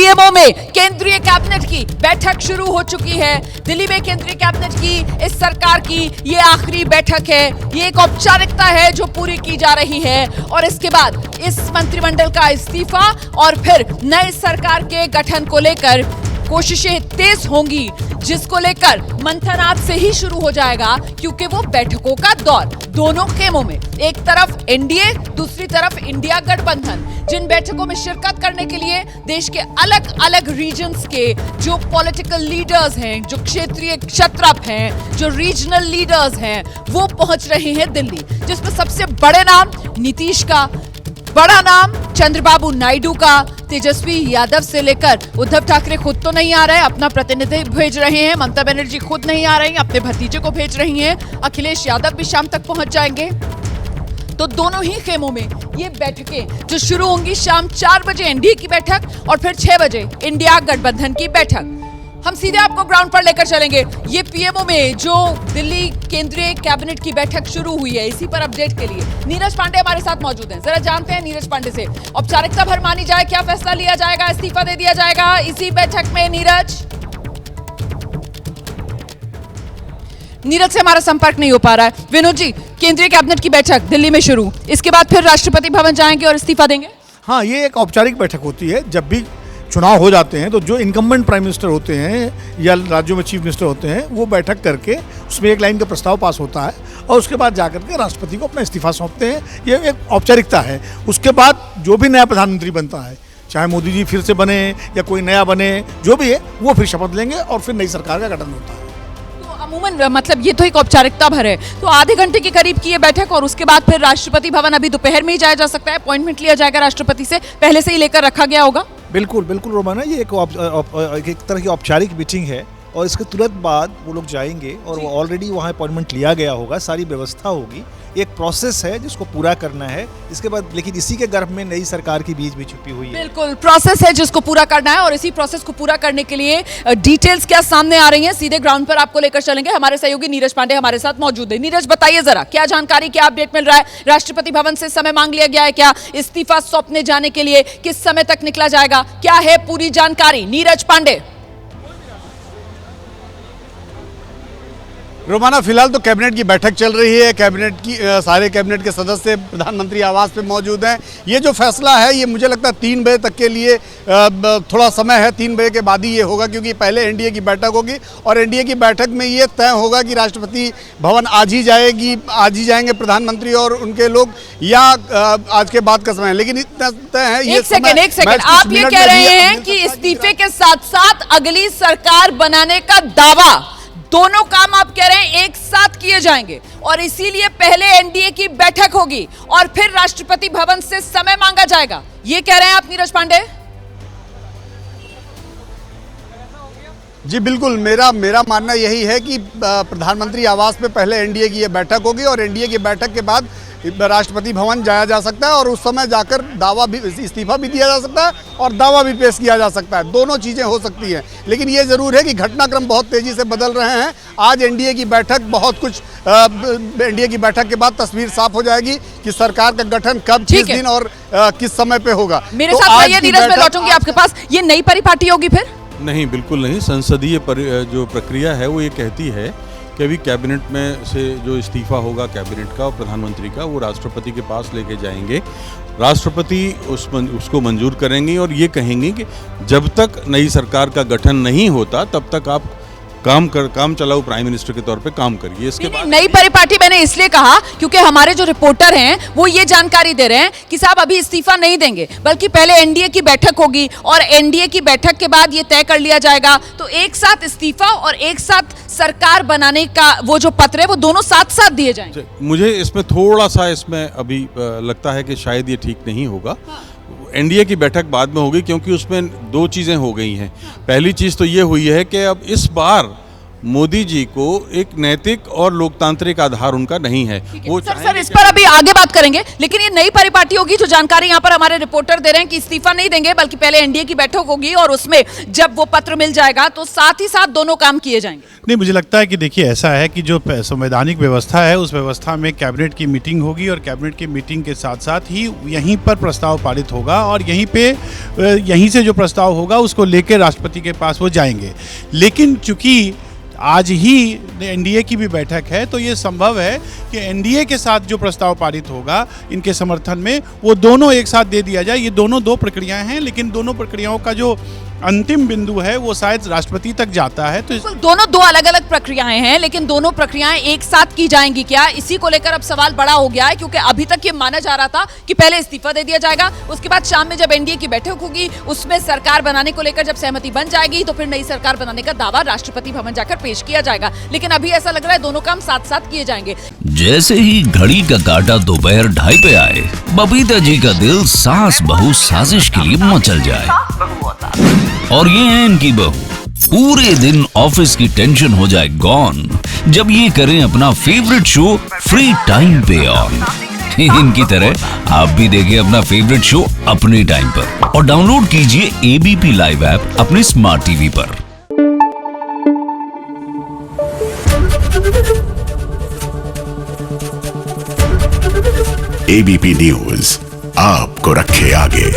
PMO में केंद्रीय cabinet की बैठक शुरू हो चुकी है। दिल्ली में केंद्रीय कैबिनेट की इस सरकार की ये आखिरी बैठक है। ये एक औपचारिकता है जो पूरी की जा रही है और इसके बाद इस मंत्रिमंडल का इस्तीफा और फिर नई सरकार के गठन को लेकर कोशिशें तेज होंगी, जिसको लेकर मंथन आज से ही शुरू हो जाएगा, क्योंकि वो बैठकों का दौर दोनों खेमों में, एक तरफ एनडीए, दूसरी तरफ इंडिया गठबंधन, जिन बैठकों में शिरकत करने के लिए देश के अलग अलग रीजन्स के जो पॉलिटिकल लीडर्स हैं, जो क्षेत्रीय क्षत्रप हैं, जो रीजनल लीडर्स हैं, वो पहुंच रहे हैं दिल्ली, जिसमें सबसे बड़े नाम नीतीश का, बड़ा नाम चंद्रबाबू नायडू का, तेजस्वी यादव से लेकर उद्धव ठाकरे खुद तो नहीं आ रहे, अपना प्रतिनिधि भेज रहे हैं, ममता बनर्जी खुद नहीं आ रही, अपने भतीजे को भेज रही हैं, अखिलेश यादव भी शाम तक पहुंच जाएंगे। तो दोनों ही खेमों में ये बैठकें जो शुरू होंगी शाम 4 बजे एनडीए की बैठक और फिर 6 बजे इंडिया गठबंधन की बैठक। हम सीधे आपको ग्राउंड पर लेकर चलेंगे। ये पीएमओ में जो दिल्ली केंद्रीय कैबिनेट की बैठक शुरू हुई है, इसी पर अपडेट के लिए नीरज पांडे हमारे साथ मौजूद हैं। जरा जानते हैं नीरज पांडे से, औपचारिकता भर मानी जाए, क्या फैसला लिया जाएगा, इस्तीफा दे दिया जाएगा इसी बैठक में? नीरज से हमारा संपर्क नहीं हो पा रहा है। विनोद जी, केंद्रीय कैबिनेट की बैठक दिल्ली में शुरू, इसके बाद फिर राष्ट्रपति भवन जाएंगे और इस्तीफा देंगे? हाँ, ये एक औपचारिक बैठक होती है। जब भी चुनाव हो जाते हैं तो जो इनकम्बेंट प्राइम मिनिस्टर होते हैं या राज्यों में चीफ मिनिस्टर होते हैं, वो बैठक करके उसमें एक लाइन का प्रस्ताव पास होता है और उसके बाद जाकर के राष्ट्रपति को अपना इस्तीफा सौंपते हैं। ये एक औपचारिकता है। उसके बाद जो भी नया प्रधानमंत्री बनता है, चाहे मोदी जी फिर से बने या कोई नया बने, जो भी है वो फिर शपथ लेंगे और फिर नई सरकार का गठन होता है। अमूमन मतलब ये तो एक औपचारिकता भर है, तो आधे घंटे के करीब की ये बैठक और उसके बाद फिर राष्ट्रपति भवन अभी दोपहर में ही जाया जा सकता है, अपॉइंटमेंट लिया जाएगा राष्ट्रपति से, पहले से ही लेकर रखा गया होगा? बिल्कुल बिल्कुल रोमाना, ये एक तरह की औपचारिक मीटिंग है और इसके तुरंत बाद वो लोग जाएंगे और वो ऑलरेडी वहाँ अपॉइंटमेंट लिया गया होगा, सारी व्यवस्था होगी, एक प्रोसेस है जिसको पूरा करना है इसके बाद। लेकिन इसी के गर्भ में नई सरकार की बीज भी छुपी हुई है। बिल्कुल, प्रोसेस है जिसको पूरा करना है और इसी प्रोसेस को पूरा करने के लिए डिटेल्स क्या सामने आ रही हैं, सीधे ग्राउंड पर आपको लेकर चलेंगे। हमारे सहयोगी नीरज पांडे हमारे साथ मौजूद है। नीरज, बताइए जरा, क्या जानकारी, क्या अपडेट मिल रहा है? राष्ट्रपति भवन से समय मांग लिया गया है क्या इस्तीफा सौंपने जाने के लिए? किस समय तक निकला जाएगा? क्या है पूरी जानकारी? नीरज पांडे। रोमाना, फिलहाल तो कैबिनेट की बैठक चल रही है। कैबिनेट की सारे कैबिनेट के सदस्य प्रधानमंत्री आवास पे मौजूद हैं। ये जो फैसला है ये मुझे लगता है 3 बजे तक के लिए थोड़ा समय है, 3 बजे के बाद ही ये होगा, क्योंकि पहले एनडीए की बैठक होगी और एनडीए की बैठक में ये तय होगा कि राष्ट्रपति भवन आज ही जाएंगे प्रधानमंत्री और उनके लोग, या आज के बाद का समय है। लेकिन इतना तय है। एक सेकंड, आप ये कह रहे हैं कि इस्तीफे के साथ साथ अगली सरकार बनाने का दावा, दोनों काम आप कह रहे हैं एक साथ किए जाएंगे और इसीलिए पहले एनडीए की बैठक होगी और फिर राष्ट्रपति भवन से समय मांगा जाएगा, ये कह रहे हैं आप नीरज पांडे? जी बिल्कुल, मेरा मानना यही है कि प्रधानमंत्री आवास पे पहले एनडीए की ये बैठक होगी और एनडीए की बैठक के बाद राष्ट्रपति भवन जाया जा सकता है और उस समय जाकर दावा भी, इस्तीफा भी दिया जा सकता है और दावा भी पेश किया जा सकता है। दोनों चीज़ें हो सकती हैं, लेकिन ये ज़रूर है कि घटनाक्रम बहुत तेज़ी से बदल रहे हैं। आज एनडीए की बैठक, बहुत कुछ एनडीए की बैठक के बाद तस्वीर साफ हो जाएगी कि सरकार का गठन कब, किस दिन और किस समय पे होगा। मेरे साथ आइए नीरज, मैं लौटूंगी आपके पास। ये नई परिपाटी होगी फिर? नहीं, बिल्कुल नहीं। संसदीय जो प्रक्रिया है वो ये कहती है कि अभी कैबिनेट में से जो इस्तीफा होगा कैबिनेट का और प्रधानमंत्री का, वो राष्ट्रपति के पास लेके जाएंगे। राष्ट्रपति उसको मंजूर करेंगे और ये कहेंगे कि जब तक नई सरकार का गठन नहीं होता तब तक आप काम चलाओ प्राइम मिनिस्टर के तौर पे काम करिए। इसके बाद नई परिपाटी मैंने इसलिए कहा क्योंकि हमारे जो रिपोर्टर हैं वो ये जानकारी दे रहे हैं कि साहब अभी इस्तीफा नहीं देंगे, बल्कि पहले एनडीए की बैठक होगी और एनडीए की बैठक के बाद ये तय कर लिया जाएगा। तो एक साथ इस्तीफा और एक साथ सरकार बनाने का वो जो पत्र है वो दोनों साथ साथ दिए जाएंगे। मुझे इसमें थोड़ा सा अभी लगता है कि शायद ये ठीक नहीं होगा। एनडीए की बैठक बाद में होगी क्योंकि उसमें 2 चीज़ें हो गई हैं। पहली चीज़ तो ये हुई है कि अब इस बार मोदी जी को एक नैतिक और लोकतांत्रिक आधार उनका नहीं है। वो सर इस पर अभी आगे बात करेंगे, लेकिन ये नई परिपाटी होगी। जो जानकारी यहाँ पर हमारे रिपोर्टर दे रहे हैं कि इस्तीफा नहीं देंगे, बल्कि पहले एनडीए की बैठक होगी और उसमें जब वो पत्र मिल जाएगा तो साथ ही साथ दोनों काम किए जाएंगे। नहीं, मुझे लगता है कि देखिए ऐसा है कि जो संवैधानिक व्यवस्था है उस व्यवस्था में कैबिनेट की मीटिंग होगी और कैबिनेट की मीटिंग के साथ साथ ही यहीं पर प्रस्ताव पारित होगा और यहीं से जो प्रस्ताव होगा उसको लेकर राष्ट्रपति के पास वो जाएंगे। लेकिन चूंकि आज ही एनडीए की भी बैठक है तो ये संभव है कि एनडीए के साथ जो प्रस्ताव पारित होगा इनके समर्थन में वो दोनों एक साथ दे दिया जाए। ये दोनों दो प्रक्रियाएं हैं, लेकिन दोनों प्रक्रियाओं का जो अंतिम बिंदु है वो शायद राष्ट्रपति तक जाता है। तो दोनों दो अलग अलग प्रक्रियाएं हैं, लेकिन दोनों प्रक्रियाएं एक साथ की जाएंगी क्या? इसी को लेकर अब सवाल बड़ा हो गया है, क्योंकि अभी तक ये माना जा रहा था कि पहले इस्तीफा दे दिया जाएगा, उसके बाद शाम में जब एनडीए की बैठक होगी उसमें सरकार बनाने को लेकर जब सहमति बन जाएगी तो फिर नई सरकार बनाने का दावा राष्ट्रपति भवन जाकर पेश किया जाएगा। लेकिन अभी ऐसा लग रहा है दोनों काम साथ साथ किए जाएंगे। जैसे ही घड़ी का काटा दोपहर 2:30 पे आए, बबीता जी का दिल सास बहू साजिश के लिए मचल जाए। और ये है इनकी बहू, पूरे दिन ऑफिस की टेंशन हो जाए गॉन जब ये करें अपना फेवरेट शो फ्री टाइम पे ऑन। इनकी तरह आप भी देखिए अपना फेवरेट शो अपने टाइम पर और डाउनलोड कीजिए एबीपी लाइव ऐप अपने स्मार्ट टीवी पर। एबीपी न्यूज आपको रखे आगे।